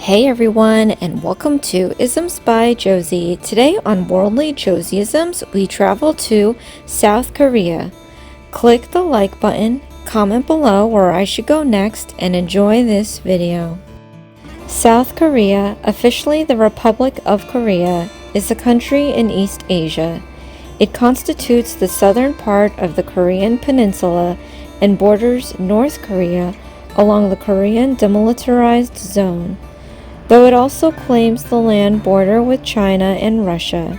Hey everyone, and welcome to Isms by Josie. Today on Worldly Josieisms, we travel to South Korea. Click the like button, comment below where I should go next, and enjoy this video. South Korea, officially the Republic of Korea, is a country in East Asia. It constitutes the southern part of the Korean peninsula and borders North Korea along the Korean Demilitarized Zone, though it also claims the land border with China and Russia.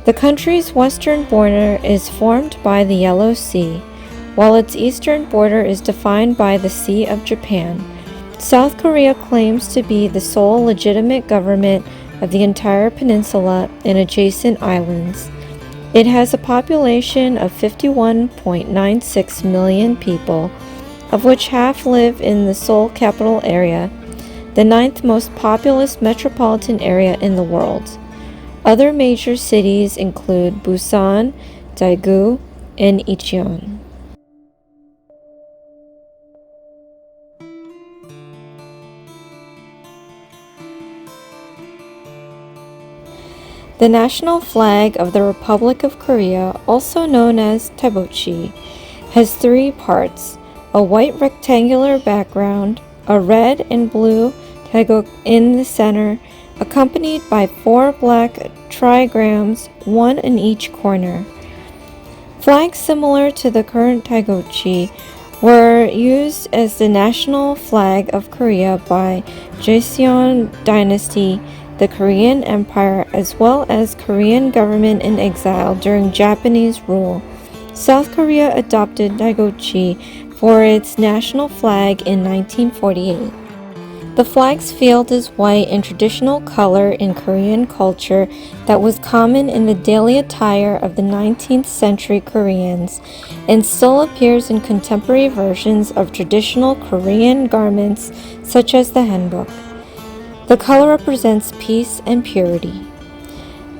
The country's western border is formed by the Yellow Sea, while its eastern border is defined by the Sea of Japan. South Korea claims to be the sole legitimate government of the entire peninsula and adjacent islands. It has a population of 51.96 million people, of which half live in the Seoul capital area, the ninth most populous metropolitan area in the world. Other major cities include Busan, Daegu, and Incheon. The national flag of the Republic of Korea, also known as Taebochi, has three parts: a white rectangular background, a red and blue taeguk in the center, accompanied by four black trigrams, one in each corner. Flags similar to the current taegochi were used as the national flag of Korea by Joseon Dynasty, the Korean Empire, as well as Korean government in exile during Japanese rule. South Korea adopted taegochi for its national flag in 1948. The flag's field is white and traditional color in Korean culture that was common in the daily attire of the 19th century Koreans and still appears in contemporary versions of traditional Korean garments such as the hanbok. The color represents peace and purity.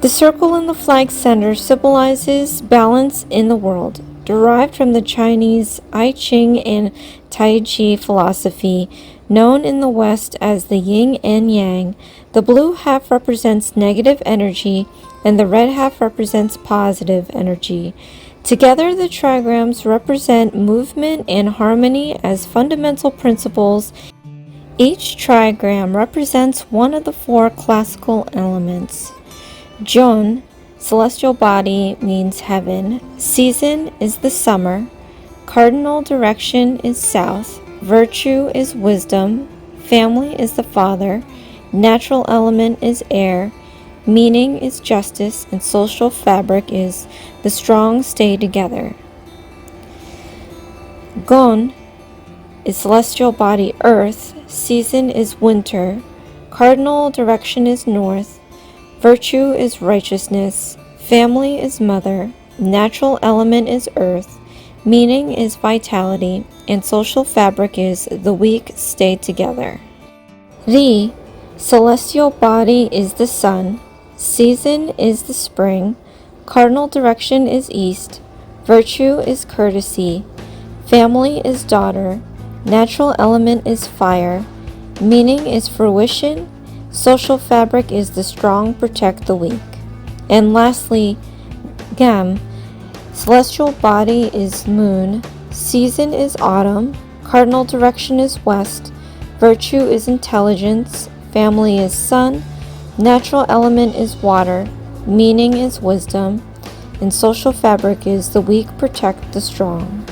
The circle in the flag's center symbolizes balance in the world, derived from the Chinese I Ching and Tai Chi philosophy, known in the West as the yin and yang. The blue half represents negative energy, and the red half represents positive energy. Together, the trigrams represent movement and harmony as fundamental principles. Each trigram represents one of the four classical elements. Jeon, celestial body, means heaven. Season is the summer. Cardinal direction is south. Virtue is wisdom. Family is the father. Natural element is air. Meaning is justice. And social fabric is the strong stay together. Gon is celestial body, earth. Season is winter. Cardinal direction is north. Virtue is righteousness. Family is mother. Natural element is earth. Meaning is vitality. And social fabric is the weak stay together. Ri, celestial body, is the sun. Season is the spring. Cardinal direction is east. Virtue is courtesy. Family is daughter. Natural element is fire. Meaning is fruition. Social fabric is the strong protect the weak. And lastly, Gam, celestial body is moon. Season is autumn. Cardinal direction is west. Virtue is intelligence. Family is sun. Natural element is water. Meaning is wisdom. And social fabric is the weak protect the strong.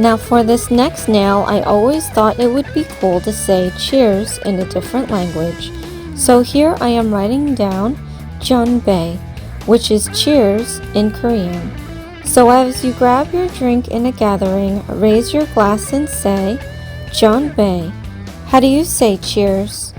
Now for this next nail, I always thought it would be cool to say cheers in a different language. So here I am writing down Geonbae, which is cheers in Korean. So as you grab your drink in a gathering, raise your glass and say Geonbae. How do you say cheers?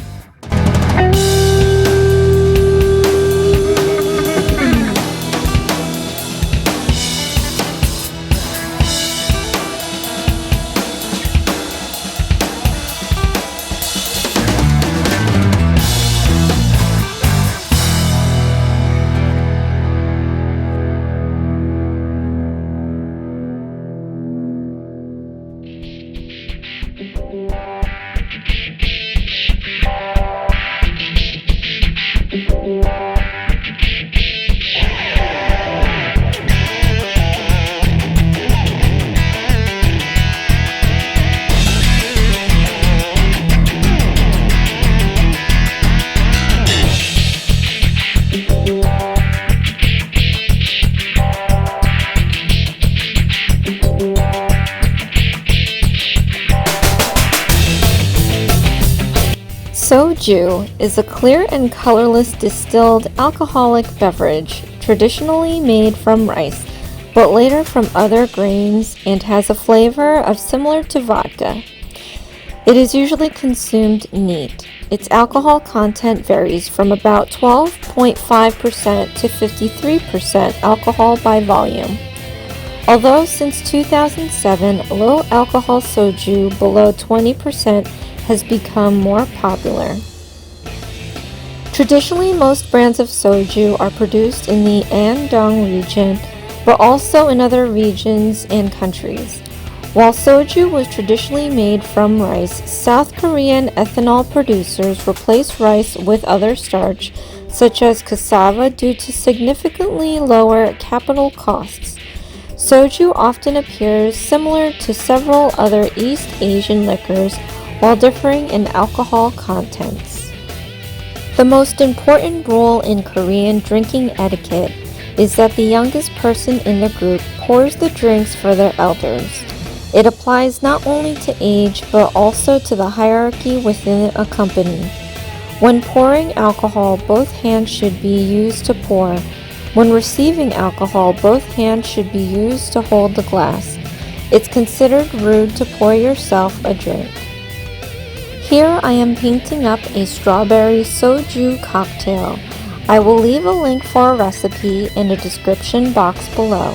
Soju is a clear and colorless distilled alcoholic beverage traditionally made from rice, but later from other grains, and has a flavor similar to vodka. It is usually consumed neat. Its alcohol content varies from about 12.5% to 53% alcohol by volume. Although since 2007, low alcohol soju below 20% has become more popular. Traditionally, most brands of soju are produced in the Andong region, but also in other regions and countries. While soju was traditionally made from rice, South Korean ethanol producers replaced rice with other starch, such as cassava, due to significantly lower capital costs. Soju often appears similar to several other East Asian liquors, while differing in alcohol contents. The most important rule in Korean drinking etiquette is that the youngest person in the group pours the drinks for their elders. It applies not only to age, but also to the hierarchy within a company. When pouring alcohol, both hands should be used to pour. When receiving alcohol, both hands should be used to hold the glass. It's considered rude to pour yourself a drink. Here I am painting up a strawberry soju cocktail. I will leave a link for a recipe in the description box below.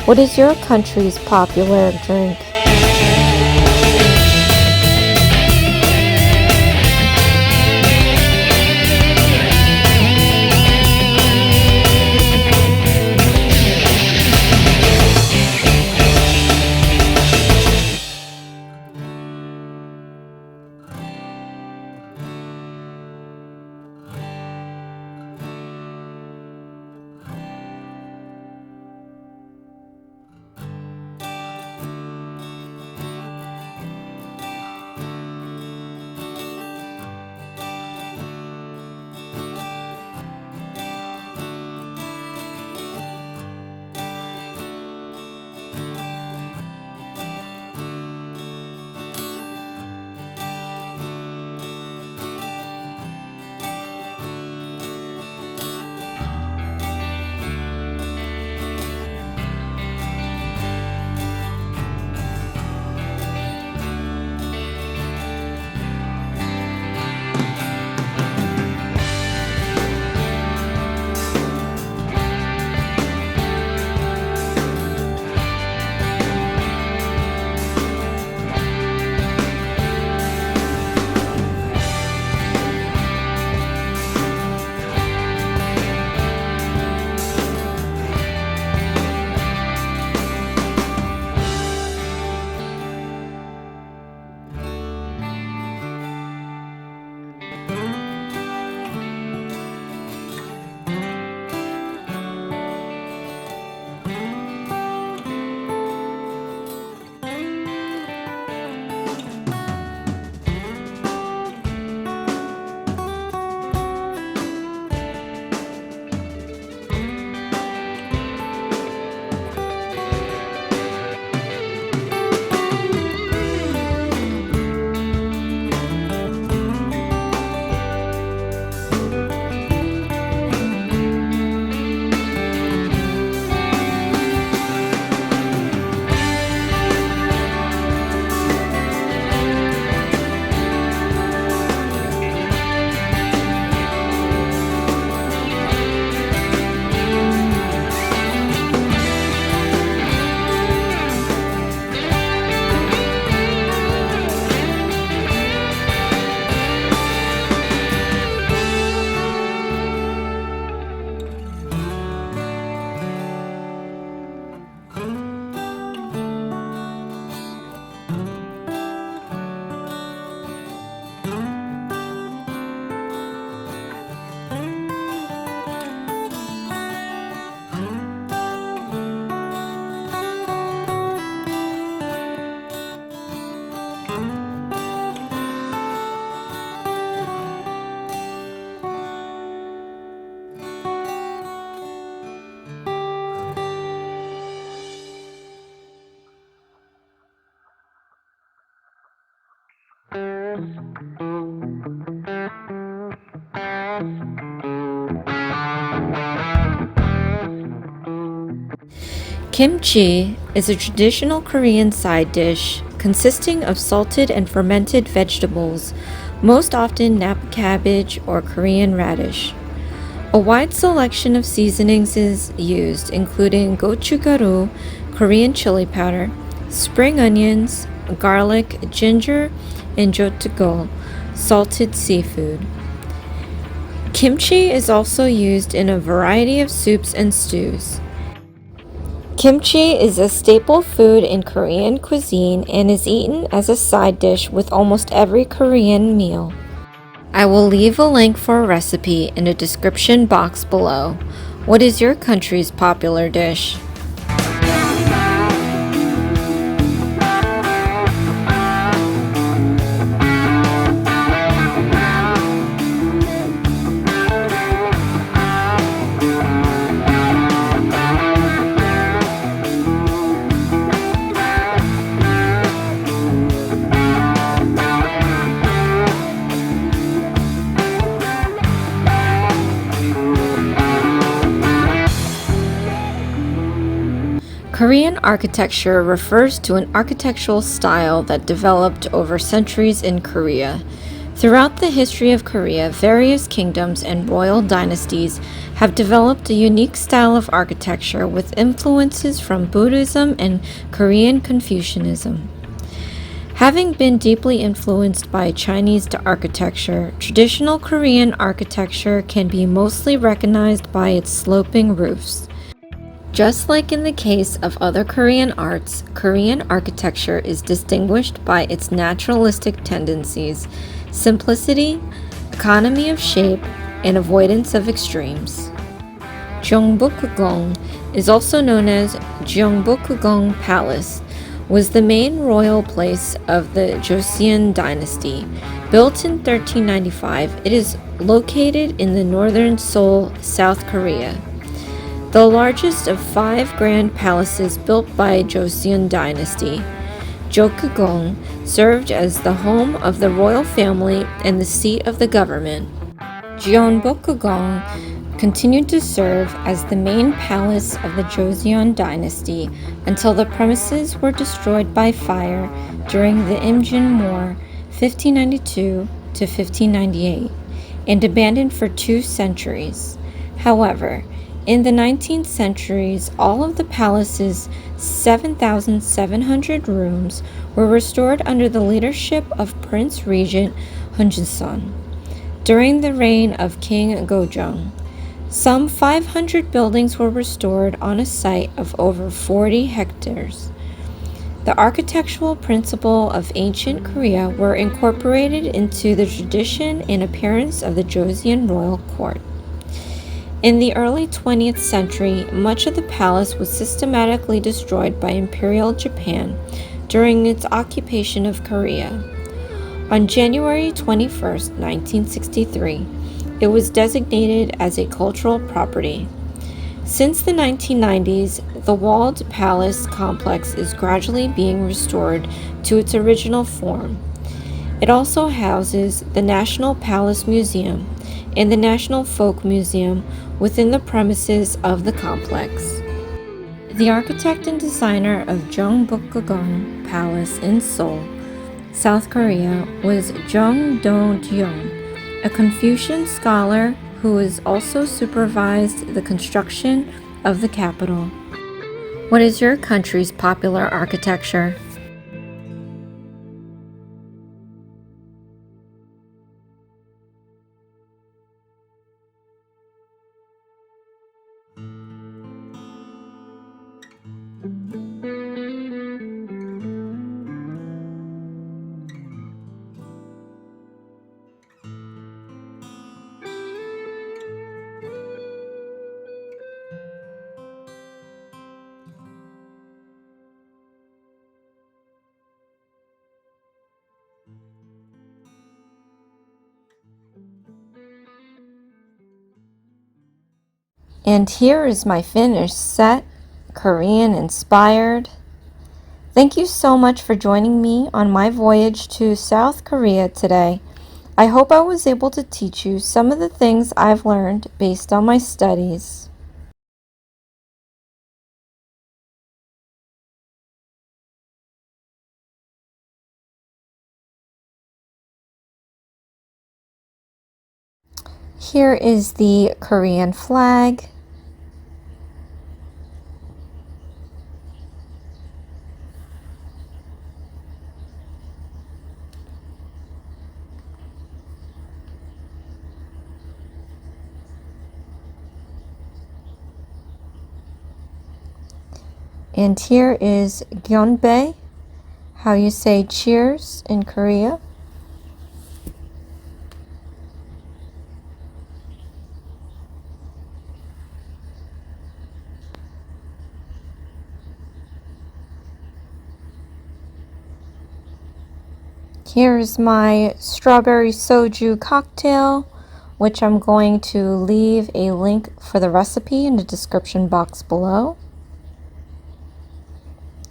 What is your country's popular drink? Kimchi is a traditional Korean side dish consisting of salted and fermented vegetables, most often Napa cabbage or Korean radish. A wide selection of seasonings is used, including gochugaru, Korean chili powder, spring onions, garlic, ginger, and jotugol, salted seafood. Kimchi is also used in a variety of soups and stews. Kimchi is a staple food in Korean cuisine and is eaten as a side dish with almost every Korean meal. I will leave a link for a recipe in the description box below. What is your country's popular dish? Korean architecture refers to an architectural style that developed over centuries in Korea. Throughout the history of Korea, various kingdoms and royal dynasties have developed a unique style of architecture with influences from Buddhism and Korean Confucianism. Having been deeply influenced by Chinese architecture, traditional Korean architecture can be mostly recognized by its sloping roofs. Just like in the case of other Korean arts, Korean architecture is distinguished by its naturalistic tendencies, simplicity, economy of shape, and avoidance of extremes. Gyeongbokgung is also known as Gyeongbokgung Palace, was the main royal place of the Joseon dynasty. Built in 1395, it is located in the northern Seoul, South Korea. The largest of 5 grand palaces built by Joseon dynasty, Gyeongbokgung served as the home of the royal family and the seat of the government. Gyeongbokgung continued to serve as the main palace of the Joseon dynasty until the premises were destroyed by fire during the Imjin War 1592 to 1598 and abandoned for 2 centuries. However, in the 19th centuries, all of the palace's 7,700 rooms were restored under the leadership of Prince Regent Hunjison during the reign of King Gyeongbokgung. Some 500 buildings were restored on a site of over 40 hectares. The architectural principles of ancient Korea were incorporated into the tradition and appearance of the Joseon royal court. In the early 20th century, much of the palace was systematically destroyed by Imperial Japan during its occupation of Korea. On January 21, 1963, it was designated as a cultural property. Since the 1990s, the walled palace complex is gradually being restored to its original form. It also houses the National Palace Museum and the National Folk Museum within the premises of the complex. The architect and designer of Gyeongbokgung Palace in Seoul, South Korea, was Jung Do-kyung, a Confucian scholar who has also supervised the construction of the capital. What is your country's popular architecture? And here is my finished set, Korean inspired. Thank you so much for joining me on my voyage to South Korea today. I hope I was able to teach you some of the things I've learned based on my studies. Here is the Korean flag. And here is Geonbae, how you say cheers in Korea. Here's my strawberry soju cocktail, which I'm going to leave a link for the recipe in the description box below.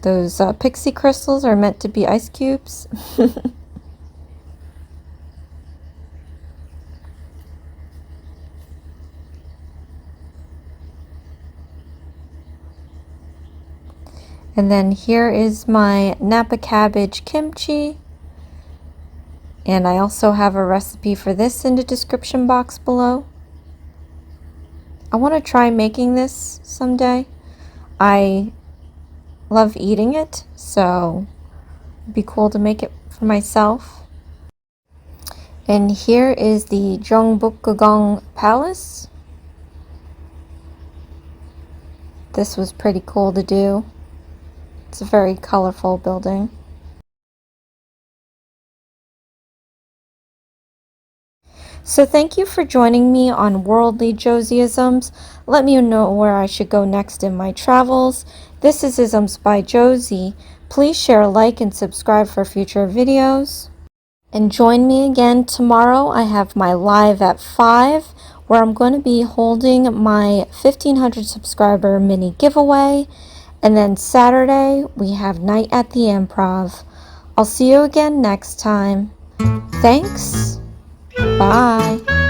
Those pixie crystals are meant to be ice cubes. And then here is my Napa cabbage kimchi. And I also have a recipe for this in the description box below. I want to try making this someday. I love eating it, so it'd be cool to make it for myself. And here is the Gyeongbokgung Palace. This was pretty cool to do. It's a very colorful building. So thank you for joining me on Worldly Josieisms. Let me know where I should go next in my travels. This is Isms by Josie. Please share, like, and subscribe for future videos. And join me again tomorrow. I have my live at 5 where I'm going to be holding my 1500 subscriber mini giveaway. And then Saturday we have Night at the Improv. I'll see you again next time. Thanks. Bye.